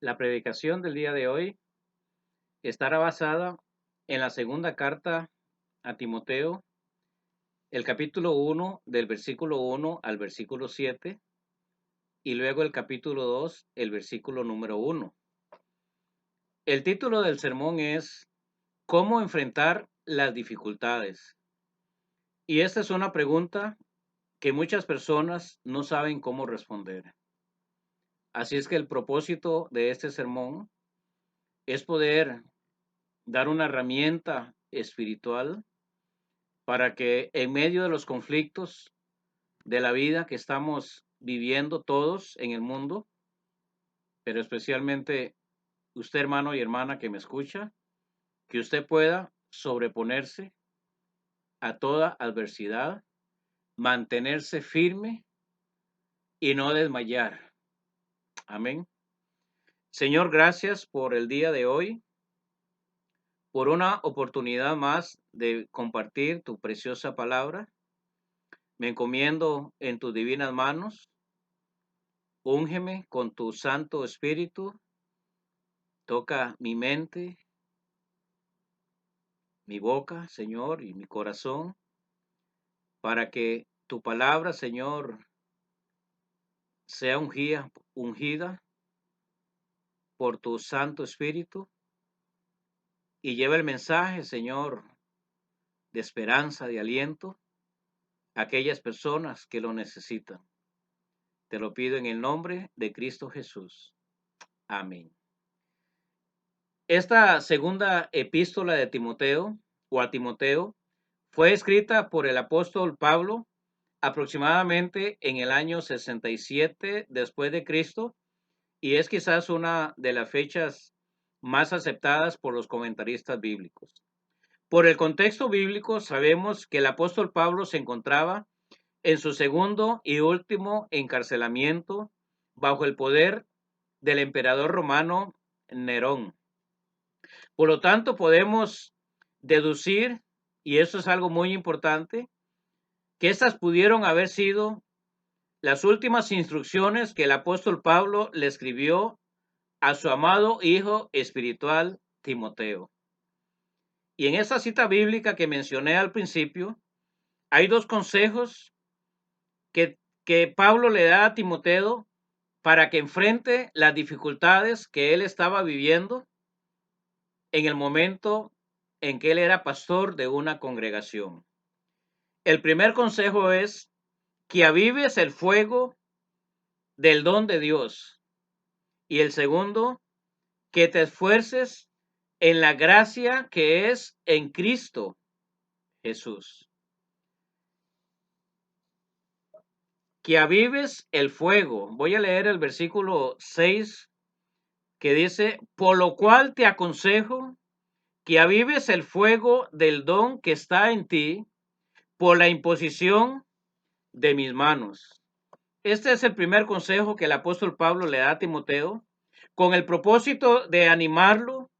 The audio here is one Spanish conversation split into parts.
La predicación del día de hoy estará basada en la segunda carta a Timoteo, el capítulo 1 del versículo 1 al versículo 7 y luego el capítulo 2, el versículo número 1. El título del sermón es ¿Cómo enfrentar las dificultades? Y esta es una pregunta que muchas personas no saben cómo responder. Así es que el propósito de este sermón es poder dar una herramienta espiritual para que en medio de los conflictos de la vida que estamos viviendo todos en el mundo, pero especialmente usted hermano y hermana que me escucha, que usted pueda sobreponerse a toda adversidad, mantenerse firme y no desmayar. Amén. Señor, gracias por el día de hoy, por una oportunidad más de compartir tu preciosa palabra. Me encomiendo en tus divinas manos. Úngeme con tu Santo Espíritu, toca mi mente, mi boca, Señor, y mi corazón, para que tu palabra, Señor, sea ungida por tu Santo Espíritu y lleve el mensaje, Señor, de esperanza, de aliento a aquellas personas que lo necesitan. Te lo pido en el nombre de Cristo Jesús. Amén. Esta segunda epístola de Timoteo o a Timoteo fue escrita por el apóstol Pablo aproximadamente en el año 67 después de Cristo y es quizás una de las fechas más aceptadas por los comentaristas bíblicos. Por el contexto bíblico sabemos que el apóstol Pablo se encontraba en su segundo y último encarcelamiento bajo el poder del emperador romano Nerón. Por lo tanto, podemos deducir, y eso es algo muy importante, que estas pudieron haber sido las últimas instrucciones que el apóstol Pablo le escribió a su amado hijo espiritual Timoteo. Y en esa cita bíblica que mencioné al principio, hay dos consejos que Pablo le da a Timoteo para que enfrente las dificultades que él estaba viviendo en el momento en que él era pastor de una congregación. El primer consejo es que avives el fuego del don de Dios. Y el segundo, que te esfuerces en la gracia que es en Cristo Jesús. Que avives el fuego. Voy a leer el versículo 6 que dice, por lo cual te aconsejo que avives el fuego del don que está en ti por la imposición de mis manos. Este es el primer consejo que el apóstol Pablo le da a Timoteo con el propósito de animarlo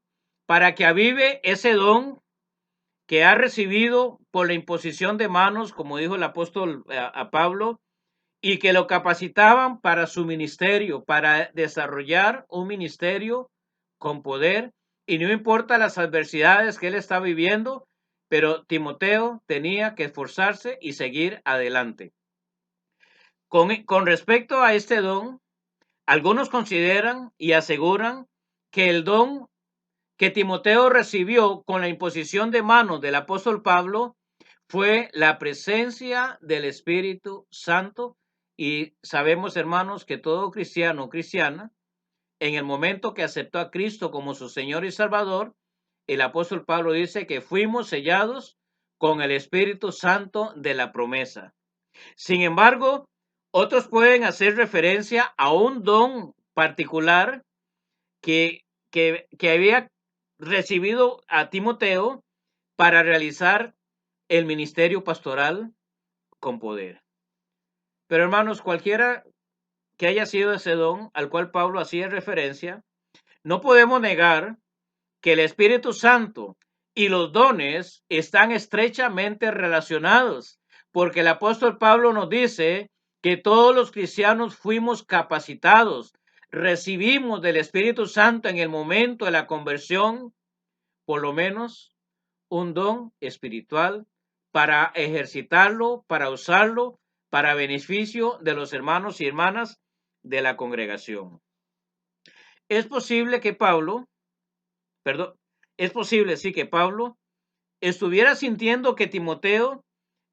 para que avive ese don que ha recibido por la imposición de manos, como dijo el apóstol a Pablo, y que lo capacitaban para su ministerio, para desarrollar un ministerio con poder, y no importa las adversidades que él está viviendo, pero Timoteo tenía que esforzarse y seguir adelante. Con respecto a este don, algunos consideran y aseguran que el don que Timoteo recibió con la imposición de manos del apóstol Pablo fue la presencia del Espíritu Santo. Y sabemos, hermanos, que todo cristiano o cristiana, en el momento que aceptó a Cristo como su Señor y Salvador, el apóstol Pablo dice que fuimos sellados con el Espíritu Santo de la promesa. Sin embargo, otros pueden hacer referencia a un don particular que había recibido a Timoteo para realizar el ministerio pastoral con poder. Pero hermanos, cualquiera que haya sido ese don al cual Pablo hacía referencia, no podemos negar que el Espíritu Santo y los dones están estrechamente relacionados, porque el apóstol Pablo nos dice que todos los cristianos fuimos capacitados recibimos del Espíritu Santo en el momento de la conversión, por lo menos un don espiritual para ejercitarlo, para usarlo, para beneficio de los hermanos y hermanas de la congregación. Es posible que es posible, sí, que Pablo estuviera sintiendo que Timoteo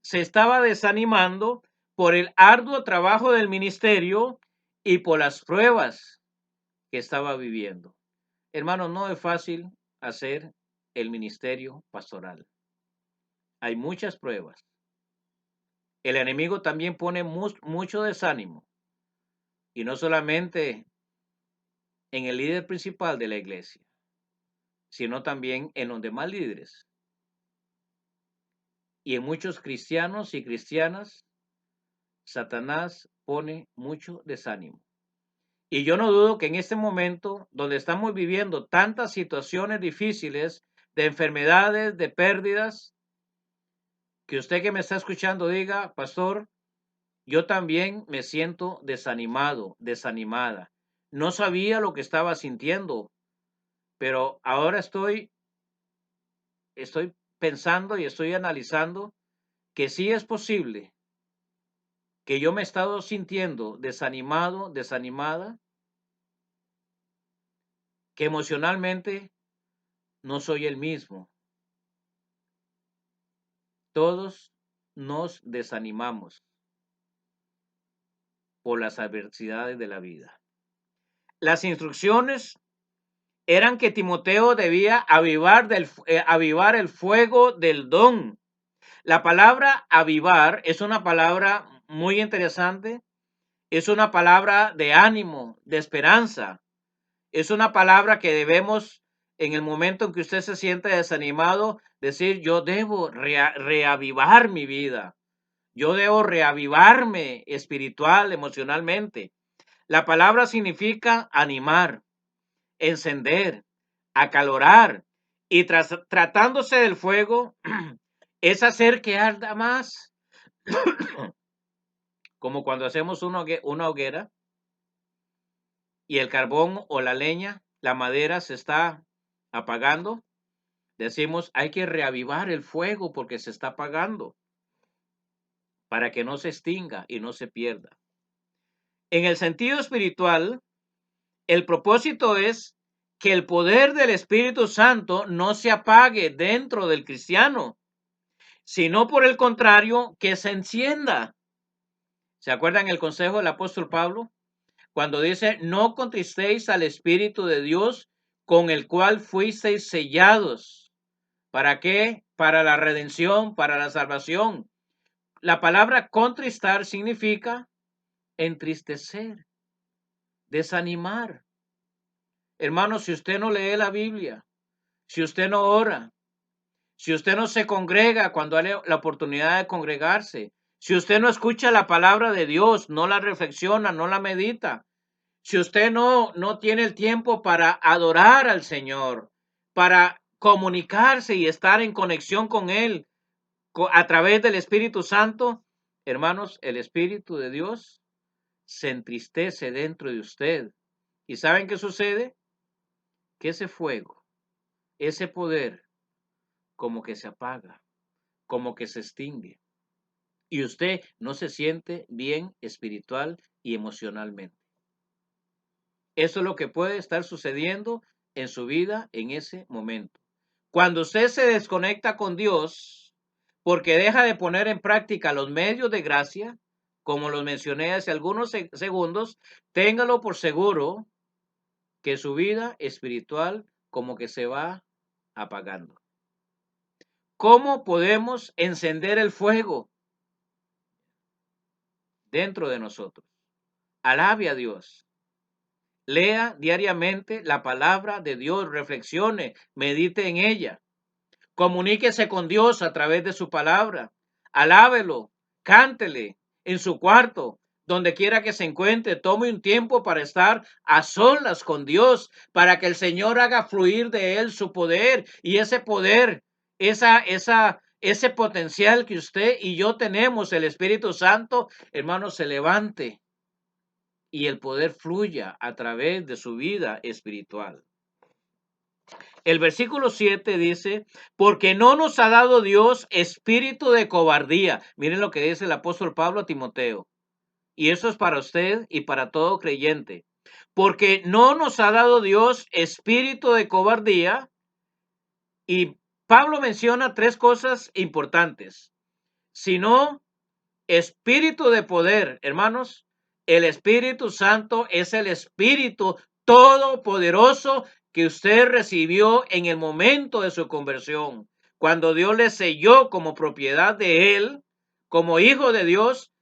se estaba desanimando por el arduo trabajo del ministerio y por las pruebas que estaba viviendo. Hermanos, no es fácil hacer el ministerio pastoral. Hay muchas pruebas. El enemigo también pone mucho desánimo, y no solamente en el líder principal de la iglesia, sino también en los demás líderes y en muchos cristianos y cristianas. Satanás pone mucho desánimo. Y yo no dudo que en este momento, donde estamos viviendo tantas situaciones difíciles, de enfermedades, de pérdidas, que usted que me está escuchando diga, pastor, yo también me siento desanimado, desanimada. No sabía lo que estaba sintiendo, pero ahora estoy pensando y estoy analizando que sí es posible que yo me he estado sintiendo desanimado, desanimada, que emocionalmente no soy el mismo. Todos nos desanimamos por las adversidades de la vida. Las instrucciones eran que Timoteo debía avivar el fuego del don. La palabra avivar es una palabra muy interesante, es una palabra de ánimo, de esperanza, es una palabra que debemos, en el momento en que usted se siente desanimado, decir, yo debo reavivar mi vida, yo debo reavivarme espiritual, emocionalmente. La palabra significa animar, encender, acalorar, y tratándose del fuego, es hacer que arda más, como cuando hacemos una hoguera y el carbón o la leña, la madera se está apagando. Decimos, hay que reavivar el fuego porque se está apagando para que no se extinga y no se pierda. En el sentido espiritual, el propósito es que el poder del Espíritu Santo no se apague dentro del cristiano, sino por el contrario, que se encienda. ¿Se acuerdan el consejo del apóstol Pablo? Cuando dice, no contristéis al Espíritu de Dios con el cual fuisteis sellados. ¿Para qué? Para la redención, para la salvación. La palabra contristar significa entristecer, desanimar. Hermano, si usted no lee la Biblia, si usted no ora, si usted no se congrega cuando hay la oportunidad de congregarse, si usted no escucha la palabra de Dios, no la reflexiona, no la medita, si usted no tiene el tiempo para adorar al Señor, para comunicarse y estar en conexión con Él a través del Espíritu Santo, hermanos, el Espíritu de Dios se entristece dentro de usted. ¿Y saben qué sucede? Que ese fuego, ese poder, como que se apaga, como que se extingue. Y usted no se siente bien espiritual y emocionalmente. Eso es lo que puede estar sucediendo en su vida en ese momento. Cuando usted se desconecta con Dios, porque deja de poner en práctica los medios de gracia, como los mencioné hace algunos segundos, téngalo por seguro que su vida espiritual como que se va apagando. ¿Cómo podemos encender el fuego dentro de nosotros? Alabe a Dios. Lea diariamente la palabra de Dios, reflexione, medite en ella. Comuníquese con Dios a través de su palabra. Alábelo, cántele en su cuarto, donde quiera que se encuentre. Tome un tiempo para estar a solas con Dios, para que el Señor haga fluir de él su poder, y ese poder, ese potencial que usted y yo tenemos, el Espíritu Santo, hermano, se levante y el poder fluya a través de su vida espiritual. El versículo 7 dice, porque no nos ha dado Dios espíritu de cobardía. Miren lo que dice el apóstol Pablo a Timoteo. Y eso es para usted y para todo creyente. Porque no nos ha dado Dios espíritu de cobardía. Y Pablo menciona tres cosas importantes, sino espíritu de poder. Hermanos, el Espíritu Santo es el Espíritu todopoderoso que usted recibió en el momento de su conversión. Cuando Dios le selló como propiedad de él, como hijo de Dios,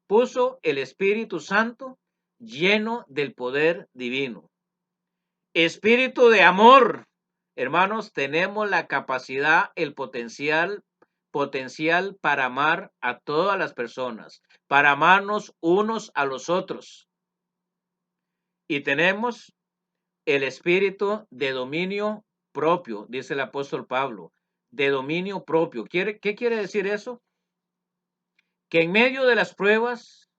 puso el Espíritu Santo lleno del poder divino. Espíritu de amor. Hermanos, tenemos la capacidad, el potencial para amar a todas las personas, para amarnos unos a los otros. Y tenemos el espíritu de dominio propio, dice el apóstol Pablo, de dominio propio. ¿Qué quiere decir eso? Que en medio de las pruebas,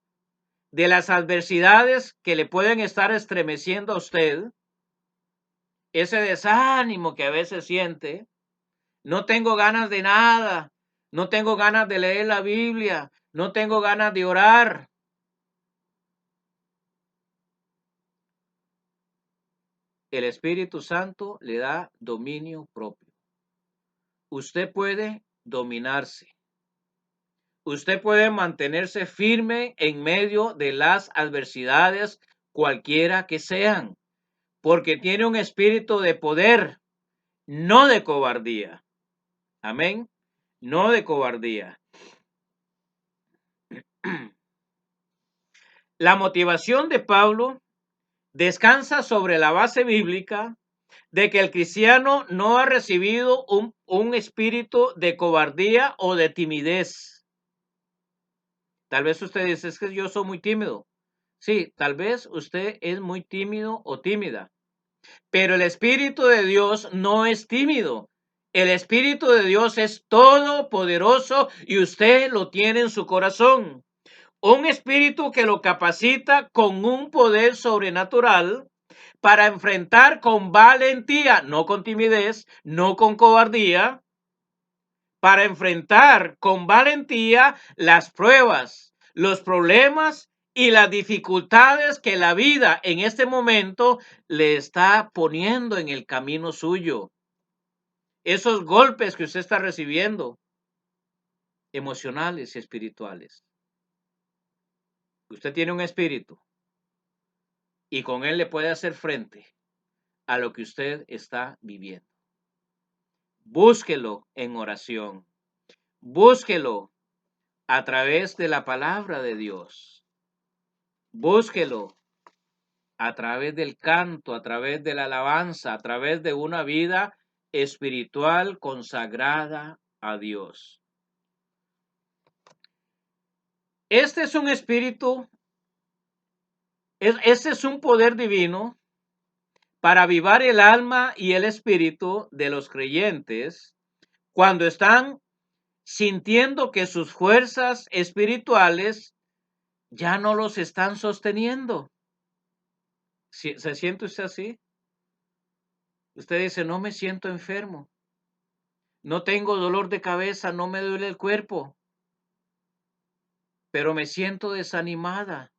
de las adversidades que le pueden estar estremeciendo a usted, ese desánimo que a veces siente, no tengo ganas de nada, no tengo ganas de leer la Biblia, no tengo ganas de orar. El Espíritu Santo le da dominio propio. Usted puede dominarse. Usted puede mantenerse firme en medio de las adversidades, cualquiera que sean, porque tiene un espíritu de poder, no de cobardía. Amén. No de cobardía. La motivación de Pablo descansa sobre la base bíblica de que el cristiano no ha recibido un espíritu de cobardía o de timidez. Tal vez usted dice, es que yo soy muy tímido. Sí, tal vez usted es muy tímido o tímida, pero el Espíritu de Dios no es tímido. El Espíritu de Dios es todopoderoso y usted lo tiene en su corazón. Un espíritu que lo capacita con un poder sobrenatural para enfrentar con valentía, no con timidez, no con cobardía, para enfrentar con valentía las pruebas, los problemas y las dificultades que la vida en este momento le está poniendo en el camino suyo. Esos golpes que usted está recibiendo, emocionales y espirituales. Usted tiene un espíritu y con él le puede hacer frente a lo que usted está viviendo. Búsquelo en oración. Búsquelo a través de la palabra de Dios. Búsquelo a través del canto, a través de la alabanza, a través de una vida espiritual consagrada a Dios. Este es un espíritu, este es un poder divino para avivar el alma y el espíritu de los creyentes cuando están sintiendo que sus fuerzas espirituales ya no los están sosteniendo. ¿Se siente usted así? Usted dice, no me siento enfermo, no tengo dolor de cabeza, no me duele el cuerpo, pero me siento desanimada,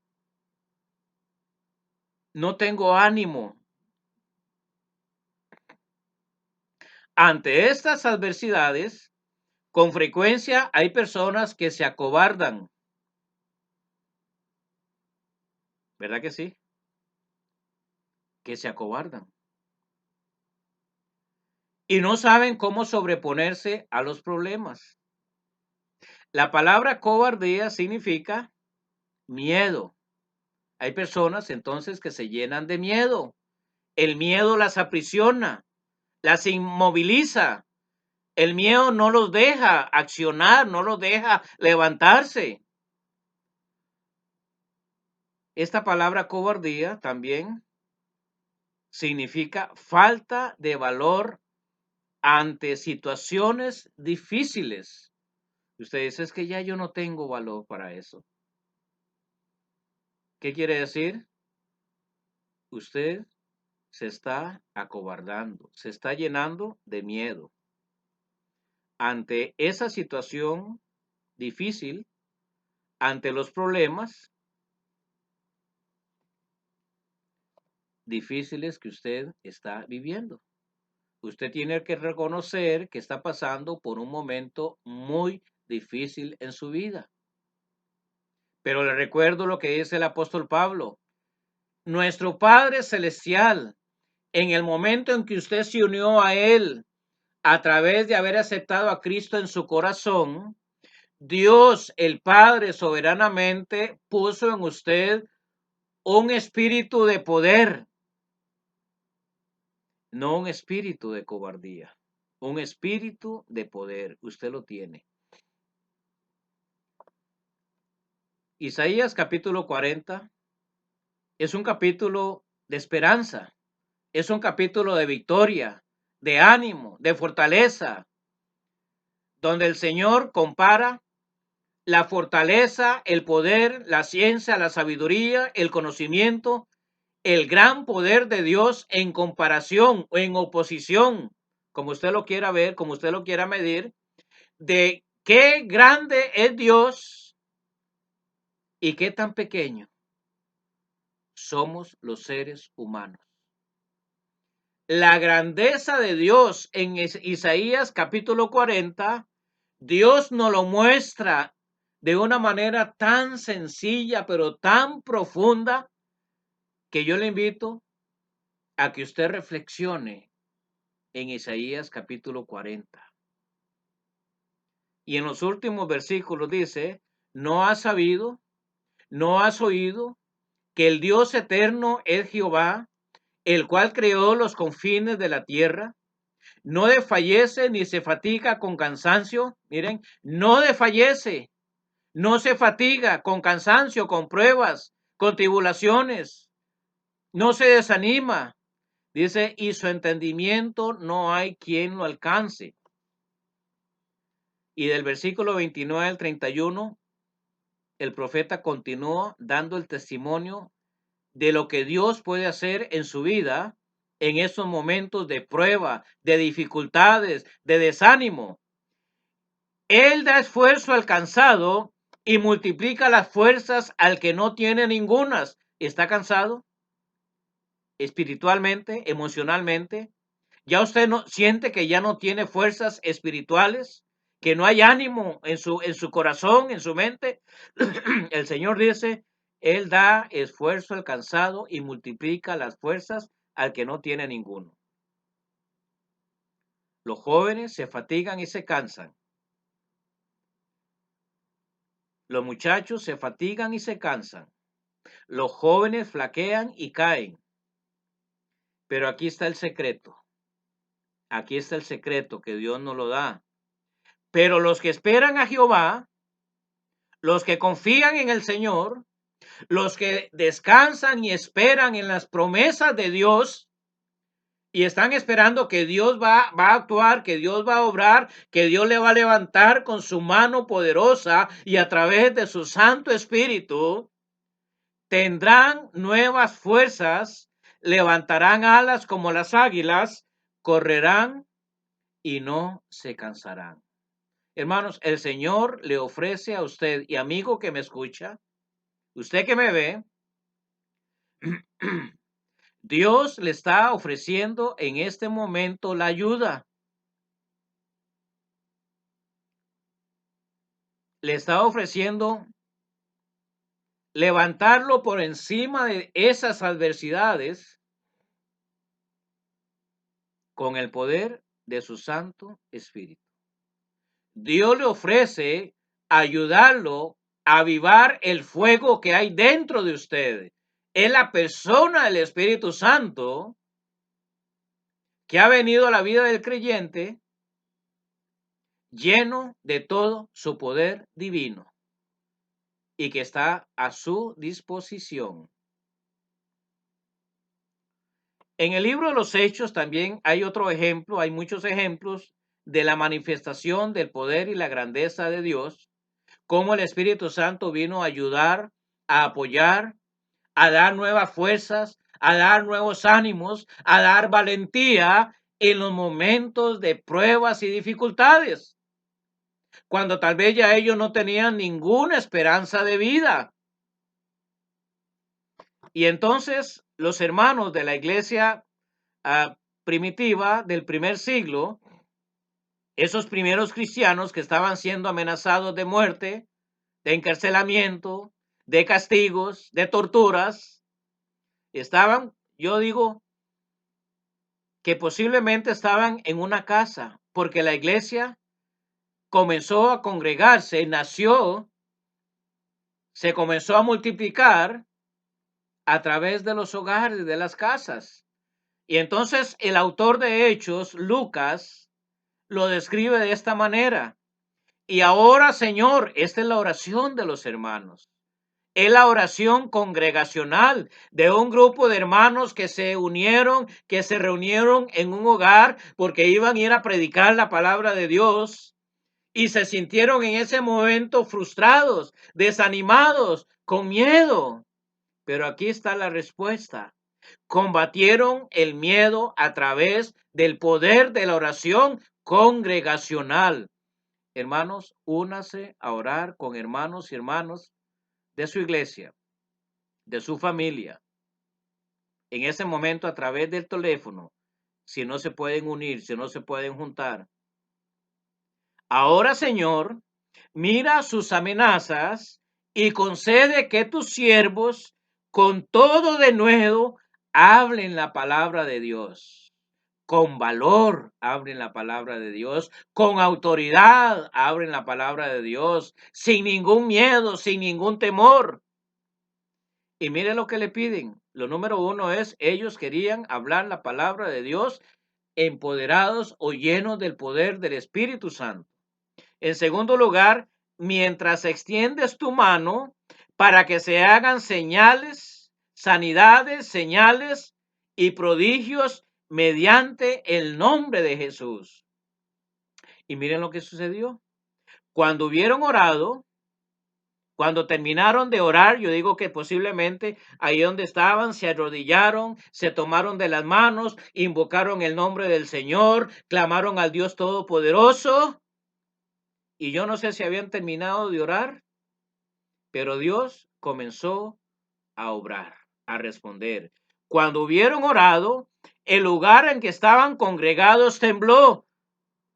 no tengo ánimo. Ante estas adversidades, con frecuencia hay personas que se acobardan. ¿Verdad que sí? Que se acobardan. Y no saben cómo sobreponerse a los problemas. La palabra cobardía significa miedo. Hay personas entonces que se llenan de miedo. El miedo las aprisiona, las inmoviliza. El miedo no los deja accionar, no los deja levantarse. Esta palabra cobardía también significa falta de valor ante situaciones difíciles. Usted dice, es que ya yo no tengo valor para eso. ¿Qué quiere decir? Usted se está acobardando, se está llenando de miedo ante esa situación difícil, ante los problemas difíciles que usted está viviendo. Usted tiene que reconocer que está pasando por un momento muy difícil en su vida. Pero le recuerdo lo que dice el apóstol Pablo. Nuestro Padre Celestial, en el momento en que usted se unió a Él a través de haber aceptado a Cristo en su corazón, Dios, el Padre, soberanamente puso en usted un espíritu de poder, no un espíritu de cobardía, un espíritu de poder. Usted lo tiene. Isaías capítulo 40 es un capítulo de esperanza, es un capítulo de victoria, de ánimo, de fortaleza, donde el Señor compara la fortaleza, el poder, la ciencia, la sabiduría, el conocimiento, el gran poder de Dios en comparación o en oposición, como usted lo quiera ver, como usted lo quiera medir, de qué grande es Dios y qué tan pequeño somos los seres humanos. La grandeza de Dios en Isaías capítulo 40, Dios nos lo muestra de una manera tan sencilla, pero tan profunda, que yo le invito a que usted reflexione en Isaías capítulo 40. Y en los últimos versículos dice, ¿no has sabido, no has oído que el Dios eterno es Jehová, el cual creó los confines de la tierra? No desfallece ni se fatiga con cansancio. Miren, no desfallece, no se fatiga con cansancio, con pruebas, con tribulaciones. No se desanima. Dice, y su entendimiento no hay quien lo alcance. Y del versículo 29 al 31, el profeta continúa dando el testimonio de lo que Dios puede hacer en su vida en esos momentos de prueba, de dificultades, de desánimo. Él da esfuerzo al cansado y multiplica las fuerzas al que no tiene ningunas. ¿Está cansado? Espiritualmente, emocionalmente. ¿Ya usted no siente que ya no tiene fuerzas espirituales? ¿Que no hay ánimo en su corazón, en su mente? El Señor dice, Él da esfuerzo al cansado y multiplica las fuerzas al que no tiene ninguno. Los jóvenes se fatigan y se cansan. Los muchachos se fatigan y se cansan. Los jóvenes flaquean y caen. Pero aquí está el secreto. Aquí está el secreto que Dios nos lo da. Pero los que esperan a Jehová, los que confían en el Señor, los que descansan y esperan en las promesas de Dios y están esperando que Dios va a actuar, que Dios va a obrar, que Dios le va a levantar con su mano poderosa y a través de su Santo Espíritu, tendrán nuevas fuerzas, levantarán alas como las águilas, correrán y no se cansarán. Hermanos, el Señor le ofrece a usted y amigo que me escucha, usted que me ve, Dios le está ofreciendo en este momento la ayuda. Le está ofreciendo levantarlo por encima de esas adversidades con el poder de su Santo Espíritu. Dios le ofrece ayudarlo a avivar el fuego que hay dentro de usted. Es la persona del Espíritu Santo que ha venido a la vida del creyente lleno de todo su poder divino y que está a su disposición. En el libro de los Hechos también hay otro ejemplo, hay muchos ejemplos de la manifestación del poder y la grandeza de Dios, cómo el Espíritu Santo vino a ayudar, a apoyar a dar nuevas fuerzas, a dar nuevos ánimos, a dar valentía en los momentos de pruebas y dificultades, cuando tal vez ya ellos no tenían ninguna esperanza de vida. Y entonces los hermanos de la iglesia primitiva del primer siglo, esos primeros cristianos que estaban siendo amenazados de muerte, de encarcelamiento, de castigos, de torturas, estaban, yo digo, que posiblemente estaban en una casa, porque la iglesia comenzó a congregarse, nació, se comenzó a multiplicar a través de los hogares, de las casas. Y entonces el autor de Hechos, Lucas, lo describe de esta manera. Y ahora, Señor, esta es la oración de los hermanos. Es la oración congregacional de un grupo de hermanos que se unieron, que se reunieron en un hogar porque iban a ir a predicar la palabra de Dios y se sintieron en ese momento frustrados, desanimados, con miedo. Pero aquí está la respuesta. Combatieron el miedo a través del poder de la oración congregacional. Hermanos, únase a orar con hermanos y hermanas de su iglesia, de su familia, en ese momento a través del teléfono, si no se pueden unir, si no se pueden juntar. Ahora, Señor, mira sus amenazas y concede que tus siervos con todo denuedo hablen la palabra de Dios. Con valor abren la palabra de Dios, con autoridad abren la palabra de Dios, sin ningún miedo, sin ningún temor. Y mire lo que le piden. Lo número uno es, ellos querían hablar la palabra de Dios empoderados o llenos del poder del Espíritu Santo. En segundo lugar, mientras extiendes tu mano para que se hagan señales, sanidades, señales y prodigios mediante el nombre de Jesús. Y miren lo que sucedió. Cuando hubieron orado, cuando terminaron de orar, yo digo que posiblemente ahí donde estaban, se arrodillaron, se tomaron de las manos, invocaron el nombre del Señor, clamaron al Dios Todopoderoso. Y yo no sé si habían terminado de orar, pero Dios comenzó a obrar, a responder. Cuando hubieron orado, el lugar en que estaban congregados tembló.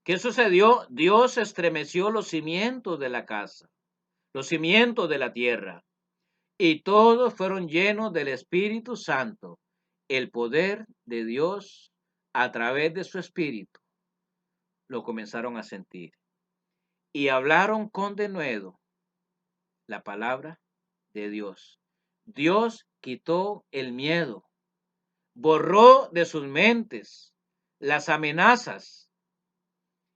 ¿Qué sucedió? Dios estremeció los cimientos de la casa, los cimientos de la tierra, y todos fueron llenos del Espíritu Santo. El poder de Dios a través de su Espíritu lo comenzaron a sentir y hablaron con denuedo la palabra de Dios. Dios quitó el miedo, borró de sus mentes las amenazas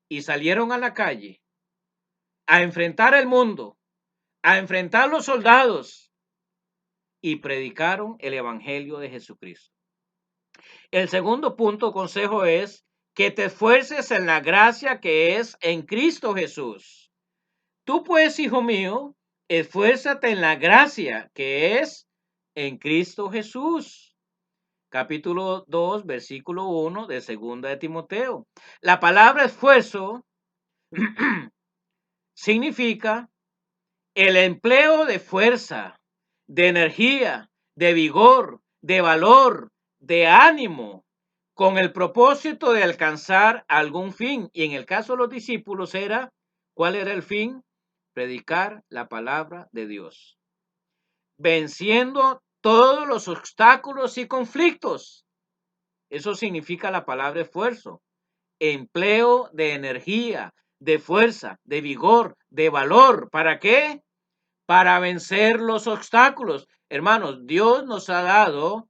y salieron a la calle a enfrentar el mundo, a enfrentar los soldados y predicaron el evangelio de Jesucristo. El segundo punto, consejo, es que te esfuerces en la gracia que es en Cristo Jesús. Tú pues, hijo mío, esfuérzate en la gracia que es en Cristo Jesús. Capítulo 2, versículo 1 de Segunda de Timoteo. La palabra esfuerzo significa el empleo de fuerza, de energía, de vigor, de valor, de ánimo, con el propósito de alcanzar algún fin. Y en el caso de los discípulos era, ¿cuál era el fin? Predicar la palabra de Dios, venciendo todos los obstáculos y conflictos. Eso significa la palabra esfuerzo, empleo de energía, de fuerza, de vigor, de valor. ¿Para qué? Para vencer los obstáculos. Hermanos, Dios nos ha dado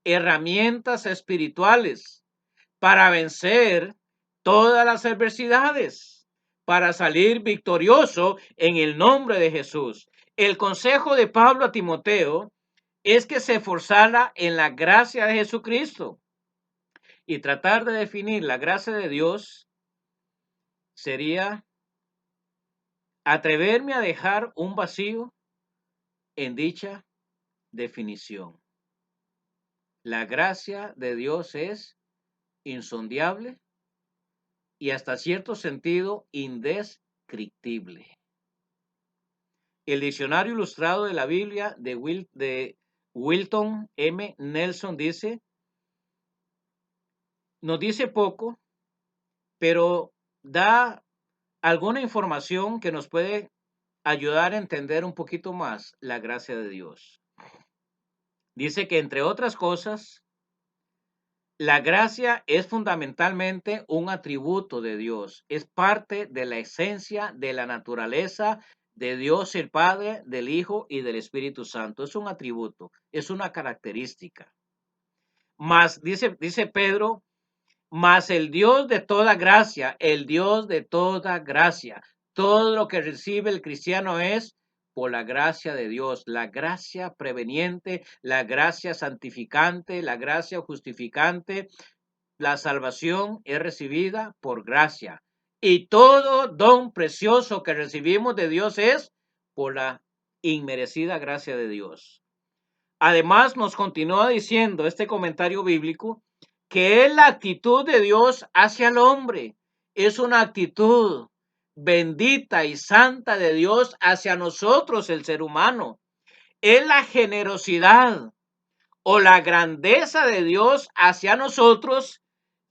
herramientas espirituales para vencer todas las adversidades, para salir victorioso en el nombre de Jesús. El consejo de Pablo a Timoteo es que se esforzara en la gracia de Jesucristo. Y tratar de definir la gracia de Dios sería atreverme a dejar un vacío en dicha definición. La gracia de Dios es insondable y hasta cierto sentido indescriptible. El diccionario ilustrado de la Biblia de Wilton M. Nelson nos dice poco, pero da alguna información que nos puede ayudar a entender un poquito más la gracia de Dios. Dice que, entre otras cosas, la gracia es fundamentalmente un atributo de Dios, es parte de la esencia de la naturaleza de Dios el Padre, del Hijo y del Espíritu Santo. Es un atributo, es una característica. Más, dice Pedro, mas el Dios de toda gracia, el Dios de toda gracia, todo lo que recibe el cristiano es por la gracia de Dios, la gracia preveniente, la gracia santificante, la gracia justificante. La salvación es recibida por gracia. Y todo don precioso que recibimos de Dios es por la inmerecida gracia de Dios. Además, nos continúa diciendo este comentario bíblico que es la actitud de Dios hacia el hombre. Es una actitud bendita y santa de Dios hacia nosotros, el ser humano. Es la generosidad o la grandeza de Dios hacia nosotros,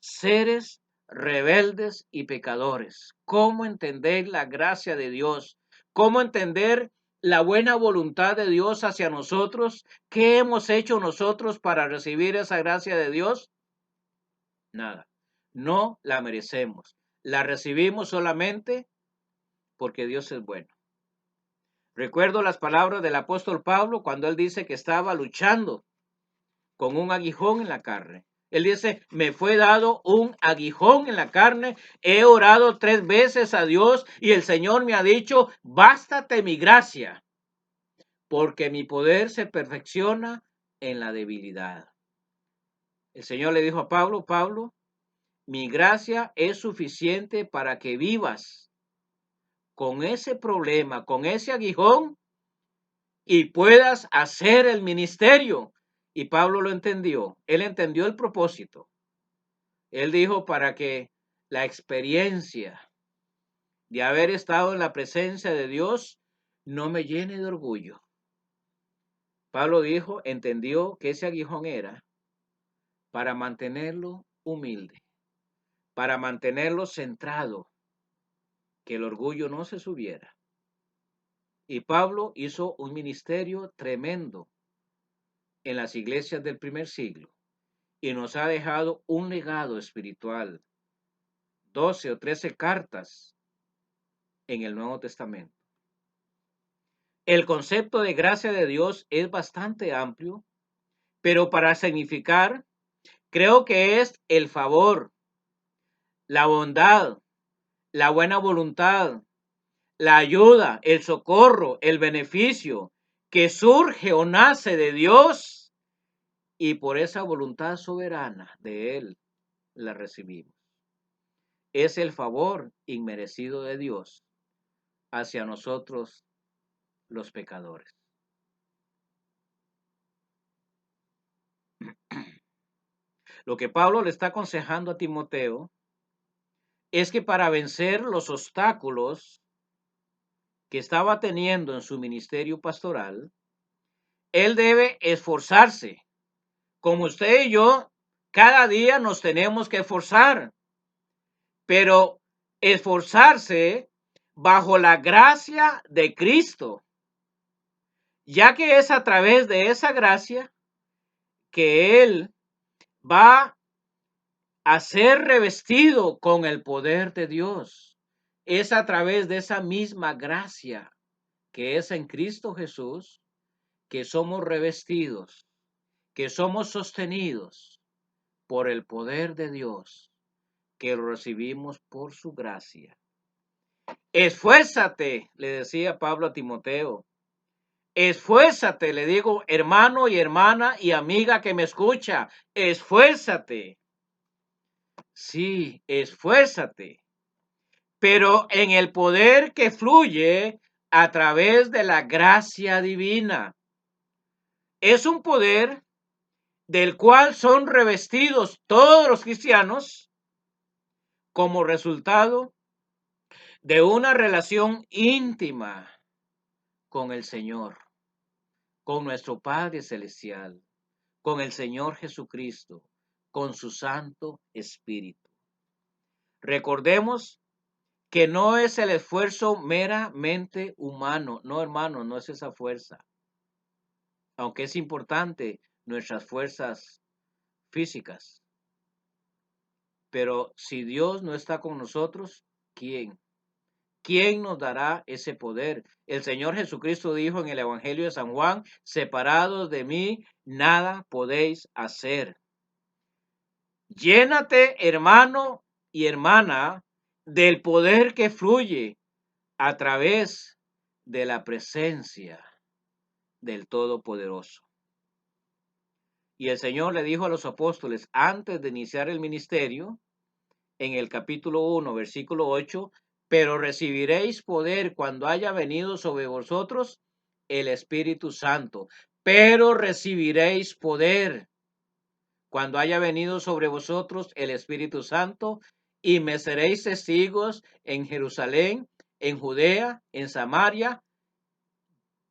seres rebeldes y pecadores. ¿Cómo entender la gracia de Dios? ¿Cómo entender la buena voluntad de Dios hacia nosotros? ¿Qué hemos hecho nosotros para recibir esa gracia de Dios? Nada. No la merecemos. La recibimos solamente porque Dios es bueno. Recuerdo las palabras del apóstol Pablo cuando él dice que estaba luchando con un aguijón en la carne. Él dice, me fue dado un aguijón en la carne, he orado 3 veces a Dios y el Señor me ha dicho, bástate mi gracia, porque mi poder se perfecciona en la debilidad. El Señor le dijo a Pablo, Pablo, mi gracia es suficiente para que vivas con ese problema, con ese aguijón y puedas hacer el ministerio. Y Pablo lo entendió, él entendió el propósito. Él dijo para que la experiencia de haber estado en la presencia de Dios no me llene de orgullo. Pablo dijo, entendió que ese aguijón era para mantenerlo humilde, para mantenerlo centrado, que el orgullo no se subiera. Y Pablo hizo un ministerio tremendo en las iglesias del primer siglo y nos ha dejado un legado espiritual, 12 o 13 cartas en el Nuevo Testamento. El concepto de gracia de Dios es bastante amplio, pero para significar, creo que es el favor, la bondad, la buena voluntad, la ayuda, el socorro, el beneficio que surge o nace de Dios y por esa voluntad soberana de Él la recibimos. Es el favor inmerecido de Dios hacia nosotros los pecadores. Lo que Pablo le está aconsejando a Timoteo es que para vencer los obstáculos que estaba teniendo en su ministerio pastoral, él debe esforzarse. Como usted y yo, cada día nos tenemos que esforzar, pero esforzarse bajo la gracia de Cristo, ya que es a través de esa gracia que Él va a ser revestido con el poder de Dios. Es a través de esa misma gracia que es en Cristo Jesús que somos revestidos, que somos sostenidos por el poder de Dios, que lo recibimos por su gracia. Esfuérzate, le decía Pablo a Timoteo. Esfuérzate, le digo, hermano y hermana y amiga que me escucha, esfuérzate. Sí, esfuérzate, pero en el poder que fluye a través de la gracia divina. Es un poder del cual son revestidos todos los cristianos como resultado de una relación íntima con el Señor, con nuestro Padre Celestial, con el Señor Jesucristo, con su Santo Espíritu. Recordemos que no es el esfuerzo meramente humano, no hermano, no es esa fuerza, aunque es importante nuestras fuerzas físicas, pero si Dios no está con nosotros, ¿quién? ¿Quién nos dará ese poder? El Señor Jesucristo dijo en el Evangelio de San Juan, separados de mí, nada podéis hacer. Llénate, hermano y hermana, del poder que fluye a través de la presencia del Todopoderoso. Y el Señor le dijo a los apóstoles antes de iniciar el ministerio, en el capítulo 1, versículo 8, pero recibiréis poder cuando haya venido sobre vosotros el Espíritu Santo, pero recibiréis poder cuando haya venido sobre vosotros el Espíritu Santo, y me seréis testigos en Jerusalén, en Judea, en Samaria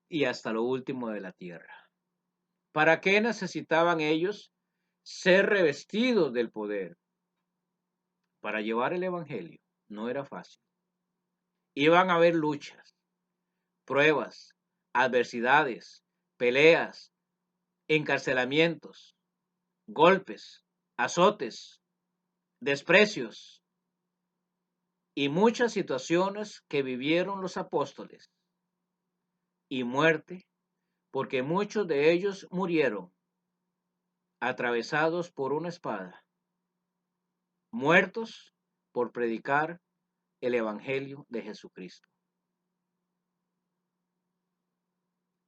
y hasta lo último de la tierra. ¿Para qué necesitaban ellos ser revestidos del poder? Para llevar el Evangelio. No era fácil. Iban a haber luchas, pruebas, adversidades, peleas, encarcelamientos, golpes, azotes, desprecios y muchas situaciones que vivieron los apóstoles, y muerte, porque muchos de ellos murieron atravesados por una espada, muertos por predicar el Evangelio de Jesucristo.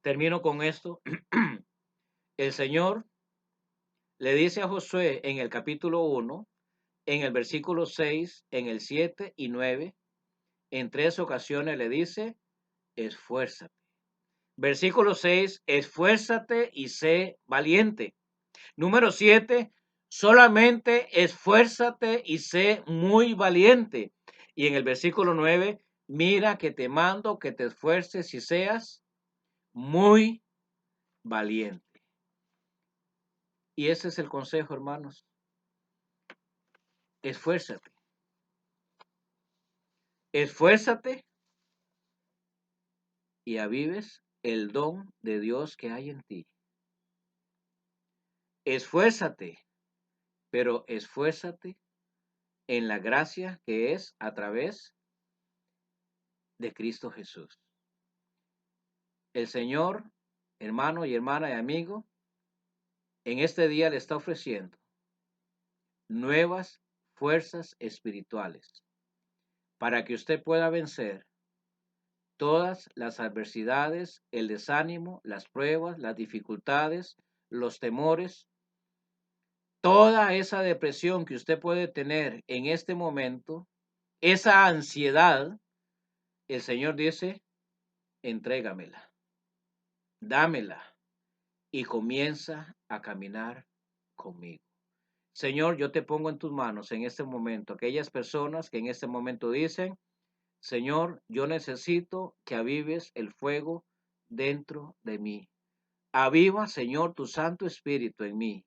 Termino con esto. El Señor le dice a Josué en el capítulo 1, en el versículo 6, en el 7 y 9, en 3 ocasiones le dice, esfuérzate. Versículo 6, esfuérzate y sé valiente. Número 7, solamente esfuérzate y sé muy valiente. Y en el versículo 9, mira que te mando que te esfuerces y seas muy valiente. Y ese es el consejo, hermanos. Esfuérzate. Esfuérzate y avives el don de Dios que hay en ti. Esfuérzate, pero esfuérzate en la gracia que es a través de Cristo Jesús. El Señor, hermano y hermana y amigo, en este día le está ofreciendo nuevas fuerzas espirituales para que usted pueda vencer todas las adversidades, el desánimo, las pruebas, las dificultades, los temores, toda esa depresión que usted puede tener en este momento, esa ansiedad, el Señor dice, entrégamela, dámela y comienza a caminar conmigo. Señor, yo te pongo en tus manos en este momento aquellas personas que en este momento dicen, Señor, yo necesito que avives el fuego dentro de mí. Aviva, Señor, tu Santo Espíritu en mí.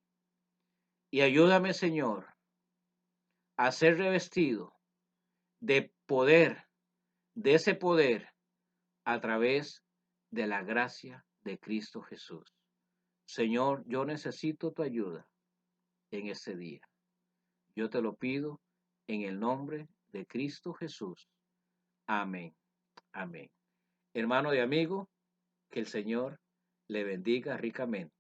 Y ayúdame, Señor, a ser revestido de poder, de ese poder, a través de la gracia de Cristo Jesús. Señor, yo necesito tu ayuda en este día. Yo te lo pido en el nombre de Cristo Jesús. Amén. Amén. Hermano y amigo, que el Señor le bendiga ricamente.